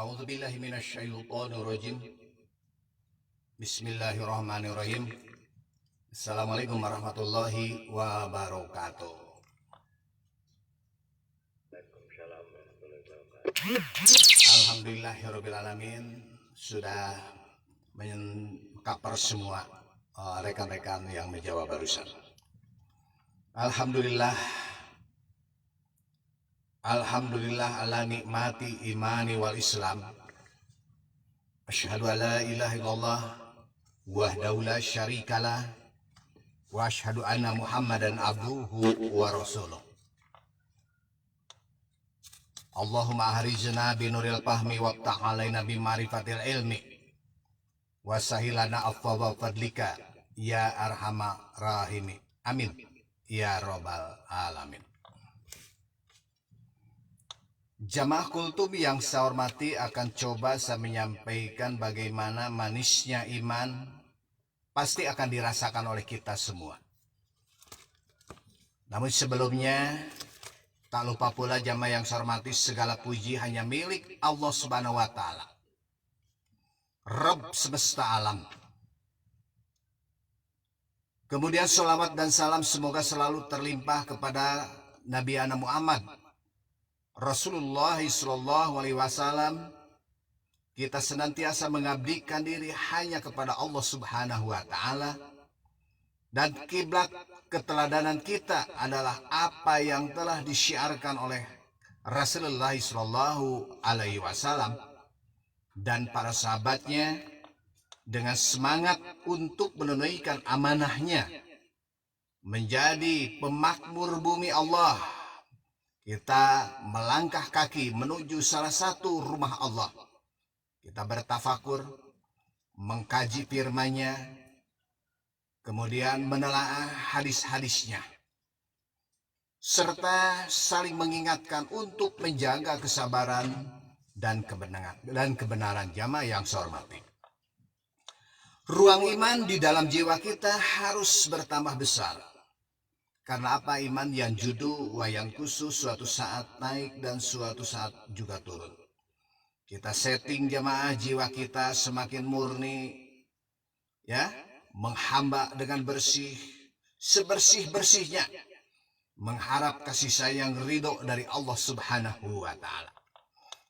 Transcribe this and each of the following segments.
A'udzu billahi minasyaitonir rajim. Bismillahirrahmanirrahim. Assalamualaikum warahmatullahi wabarakatuh. Alhamdulillahirabbil alamin, sudah mengcover semua rekan-rekan yang menjawab barusan. Alhamdulillah ala nikmati imani wal islam. Asyhadu an la ilaha illallah wahdahu la syarikalah wa asyhadu anna Muhammadan abduhu wa rasuluh. Allahumma ahrijna binuril fahmi wa ta'alaina bima'rifatil ilmi wa sahilana afwa fadlika ya arhamar rahimi. Amin ya rabbal alamin. Jamaah kultum yang saya hormati, akan coba saya menyampaikan bagaimana manisnya iman pasti akan dirasakan oleh kita semua. Namun sebelumnya, tak lupa pula jamaah yang saya hormati, segala puji hanya milik Allah Subhanahu wa Ta'ala, Rabb semesta alam. Kemudian sholawat dan salam semoga selalu terlimpah kepada Nabi Ana Muhammad Rasulullah sallallahu alaihi wasallam. Kita senantiasa mengabdikan diri hanya kepada Allah Subhanahu wa Ta'ala, dan kiblat keteladanan kita adalah apa yang telah disyiarkan oleh Rasulullah sallallahu alaihi wasallam dan para sahabatnya dengan semangat untuk menunaikan amanahnya menjadi pemakmur bumi Allah. Kita melangkah kaki menuju salah satu rumah Allah. Kita bertafakur, mengkaji firman-Nya, kemudian menelaah hadis-hadisnya, serta saling mengingatkan untuk menjaga kesabaran dan kebenaran jamaah yang saya hormati. Ruang iman di dalam jiwa kita harus bertambah besar. Karena apa? Iman yang judu wayang khusus suatu saat naik dan suatu saat juga turun. Kita setting jamaah jiwa kita semakin murni, ya, menghamba dengan bersih, sebersih-bersihnya, mengharap kasih sayang ridho dari Allah Subhanahu wa Ta'ala.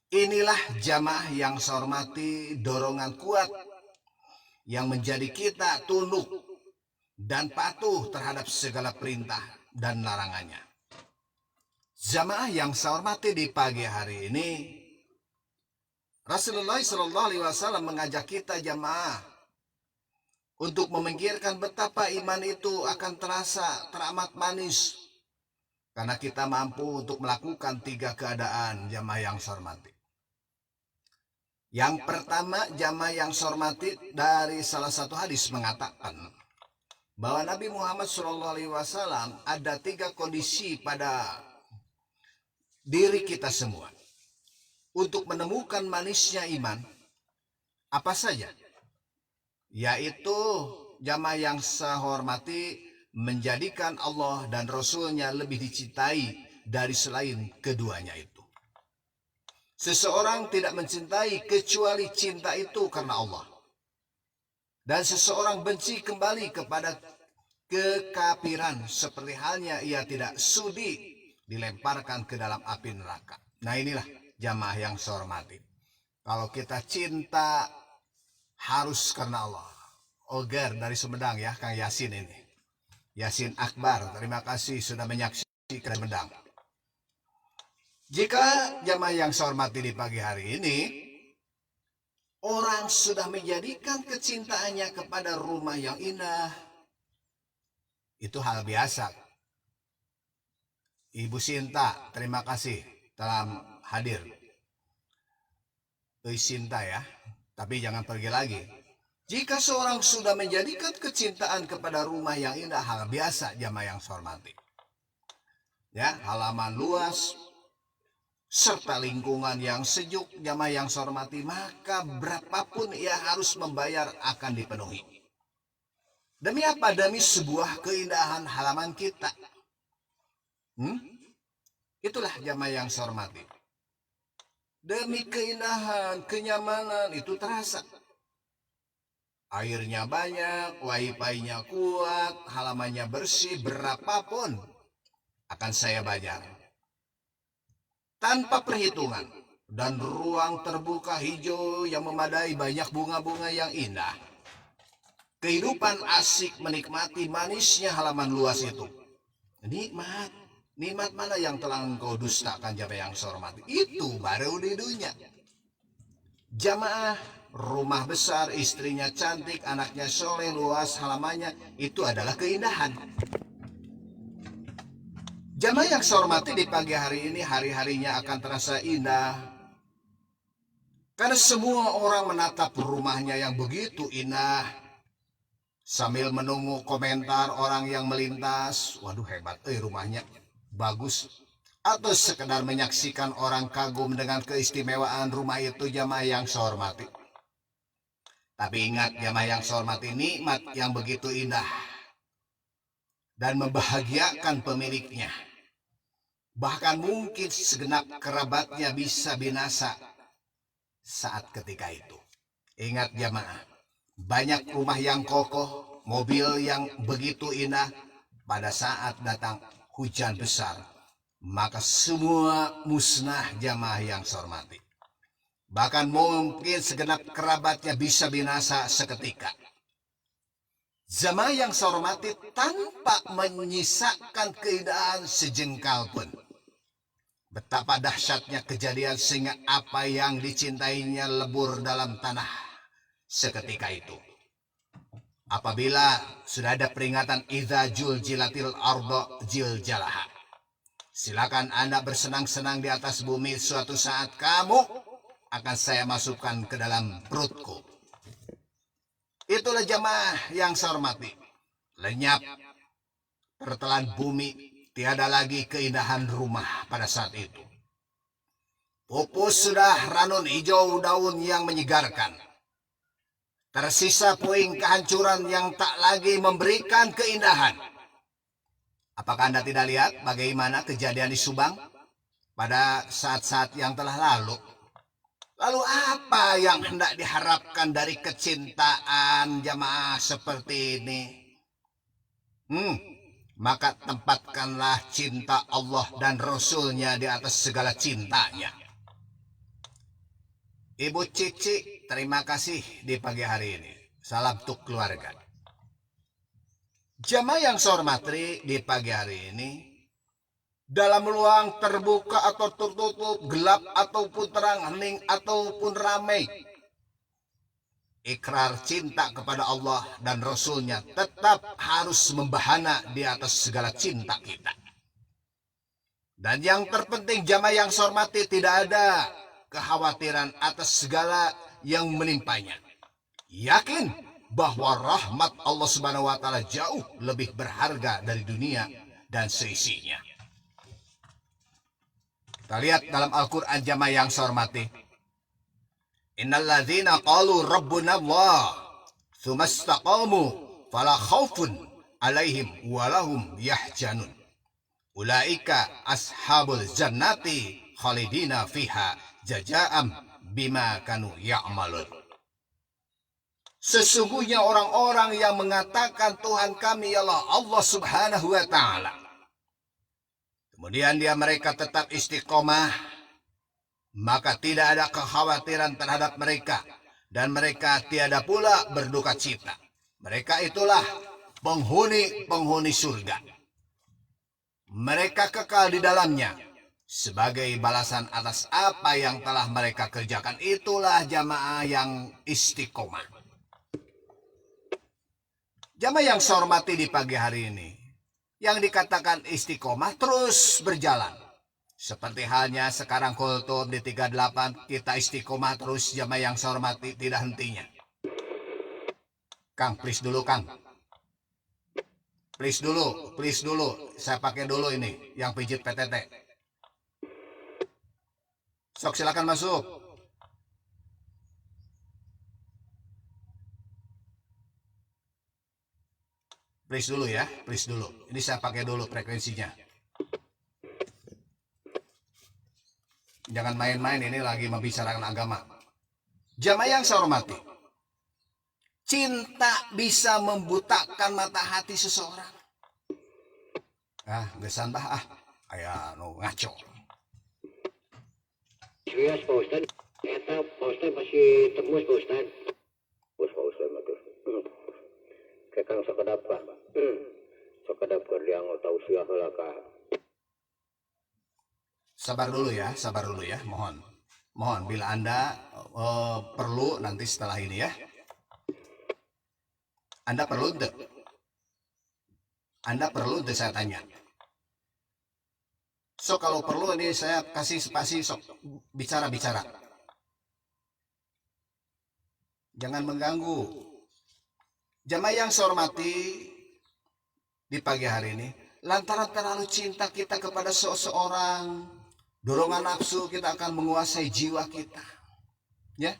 Inilah jamaah yang saya hormati, dorongan kuat yang menjadi kita tunduk dan patuh terhadap segala perintah dan larangannya. Jamaah yang saya hormati, di pagi hari ini Rasulullah SAW mengajak kita jamaah untuk memikirkan betapa iman itu akan terasa teramat manis karena kita mampu untuk melakukan 3 keadaan jamaah yang saya hormati. Yang pertama, jamaah yang saya hormati, dari salah satu hadis mengatakan bahwa Nabi Muhammad SAW ada 3 kondisi pada diri kita semua untuk menemukan manisnya iman. Apa saja? Yaitu jamaah yang saya hormati, menjadikan Allah dan Rasul-Nya lebih dicintai dari selain keduanya itu. Seseorang tidak mencintai kecuali cinta itu karena Allah. Dan seseorang benci kembali kepada kekafiran seperti halnya ia tidak sudi dilemparkan ke dalam api neraka. Nah, inilah jamaah yang saya hormati. Kalau kita cinta harus karena Allah. Oger dari Sumedang ya, Kang Yasin ini. Yasin Akbar, terima kasih sudah menyaksikan Sumedang. Jika jamaah yang saya hormati di pagi hari ini, orang sudah menjadikan kecintaannya kepada rumah yang indah, itu hal biasa. Ibu Sinta, terima kasih telah hadir. Sinta ya, tapi jangan pergi lagi. Jika seorang sudah menjadikan kecintaan kepada rumah yang indah, hal biasa jamaah yang saya hormati. Ya, halaman luas, serta lingkungan yang sejuk jamaah yang saya hormati, maka berapapun ia harus membayar akan dipenuhi. Demi apa? Demi sebuah keindahan halaman kita. Itulah jamaah yang saya hormati. Demi keindahan, kenyamanan itu terasa. Airnya banyak, wifi-nya kuat, halamannya bersih, berapapun akan saya bayar. Tanpa perhitungan. Dan ruang terbuka hijau yang memadai, banyak bunga-bunga yang indah. Kehidupan asik menikmati manisnya halaman luas itu. Nikmat. Nikmat mana yang telah engkau dustakan jamaah yang saya hormati? Itu baru di dunia. Jamaah, rumah besar, istrinya cantik, anaknya soleh, luas halamannya, itu adalah keindahan. Jamaah yang saya hormati, di pagi hari ini, hari-harinya akan terasa indah. Karena semua orang menatap rumahnya yang begitu indah. Sambil menunggu komentar orang yang melintas. Waduh hebat, rumahnya bagus. Atau sekedar menyaksikan orang kagum dengan keistimewaan rumah itu jamaah yang saya hormati. Tapi ingat jamaah yang saya hormati, nikmat yang begitu indah dan membahagiakan pemiliknya. Bahkan mungkin segenap kerabatnya bisa binasa saat ketika itu. Ingat jamaah, banyak rumah yang kokoh, mobil yang begitu indah, pada saat datang hujan besar, maka semua musnah jamaah yang saya hormati. Bahkan mungkin segenap kerabatnya bisa binasa seketika. Jamaah yang saya hormati, tanpa menyisakan keindahan sejengkal pun. Betapa dahsyatnya kejadian sehingga apa yang dicintainya lebur dalam tanah seketika itu. Apabila sudah ada peringatan idza juljilatil arda jiljalaha. Silakan Anda bersenang-senang di atas bumi, suatu saat kamu akan saya masukkan ke dalam perutku. Itulah jamaah yang saya hormati. Lenyap pertelan bumi, tiada lagi keindahan rumah pada saat itu. Pupus sudah ranun hijau daun yang menyegarkan. Tersisa puing kehancuran yang tak lagi memberikan keindahan. Apakah Anda tidak lihat bagaimana kejadian di Subang pada saat-saat yang telah lalu? Lalu apa yang hendak diharapkan dari kecintaan jamaah seperti ini? Maka tempatkanlah cinta Allah dan Rasulnya di atas segala cintanya. Ibu Cici, terima kasih di pagi hari ini. Salam untuk keluarga. Jamaah yang saya hormati, di pagi hari ini, dalam ruang terbuka atau tertutup, gelap ataupun terang, hening ataupun ramai, ikrar cinta kepada Allah dan Rasulnya tetap harus membahana di atas segala cinta kita. Dan yang terpenting jamaah yang saya hormati, tidak ada kekhawatiran atas segala yang menimpanya. Yakin bahwa rahmat Allah Subhanahu wa taala jauh lebih berharga dari dunia dan seisinya. Kita lihat dalam Al-Quran jamaah yang saya hormati. Innal ladzina qalu rabbuna Allah tsumma istaqamu fala khaufun alaihim walahum yahjanun. Ulaika ashabul jannati khalidina fiha jazaa'an bima kanu ya'malun. Sesungguhnya orang-orang yang mengatakan Tuhan kami ialah Allah Subhanahu wa taala, kemudian mereka tetap istiqomah, maka tidak ada kekhawatiran terhadap mereka, dan mereka tiada pula berduka cita. Mereka itulah penghuni surga. Mereka kekal di dalamnya sebagai balasan atas apa yang telah mereka kerjakan. Itulah jamaah yang istiqomah. Jamaah yang saya hormati di pagi hari ini, yang dikatakan istiqomah terus berjalan. Seperti halnya sekarang kultum di 38, kita istiqomah terus jamaah yang saya hormati, tidak hentinya. Kang, please dulu Kang. Please dulu. Saya pakai dulu ini, yang pijit PTT. Sok silakan masuk. Please dulu ya, please dulu. Ini saya pakai dulu frekuensinya. Jangan main-main, ini lagi membicarakan agama. Jamaah yang saya hormati, cinta bisa membutakan mata hati seseorang. Gesan bah aya nu ngaco. Serius Pak Ustad, eta Pak Ustad masih temus Pak Ustad. Bos Pak Ustad mah kayak kang sakedap Pak. Sakedap keur dianggo tausiah heula ka. Sabar dulu ya, mohon bila Anda perlu nanti setelah ini ya. Anda perlu saya tanya. So kalau perlu ini saya kasih spasi, sok bicara. Jangan mengganggu. Jamaah yang saya hormati di pagi hari ini, lantaran terlalu cinta kita kepada seseorang, dorongan nafsu kita akan menguasai jiwa kita. Ya,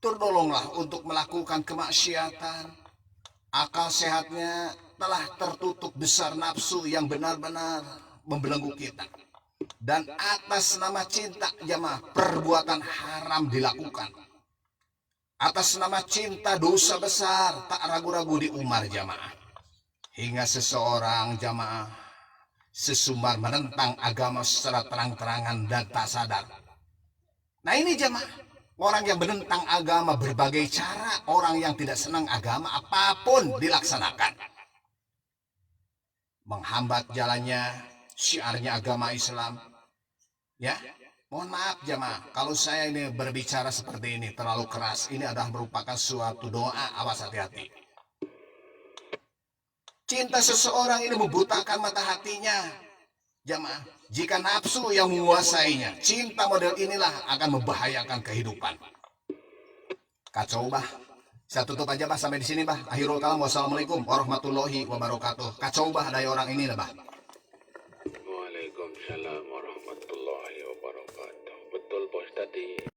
tolonglah untuk melakukan kemaksiatan. Akal sehatnya telah tertutup besar nafsu yang benar-benar membelenggu kita. Dan atas nama cinta jamaah, perbuatan haram dilakukan. Atas nama cinta dosa besar tak ragu-ragu diumar jamaah. Hingga seseorang jamaah sesumbar menentang agama secara terang-terangan dan tak sadar. Nah ini jamaah, orang yang menentang agama berbagai cara, orang yang tidak senang agama apapun dilaksanakan. Menghambat jalannya syiarnya agama Islam. Ya, mohon maaf jamaah kalau saya ini berbicara seperti ini terlalu keras. Ini adalah merupakan suatu doa, awas hati-hati. Cinta seseorang ini membutakan mata hatinya jamaah. Jika nafsu yang menguasainya, cinta model inilah akan membahayakan kehidupan. Kacau bah. Saya tutup aja bah sampai di sini bah. Akhirul kalam, wassalamualaikum warahmatullahi wabarakatuh. Kacau bah dari orang ini lah bah. Waalaikumsalam warahmatullahi wabarakatuh. Betul Pak Ustad.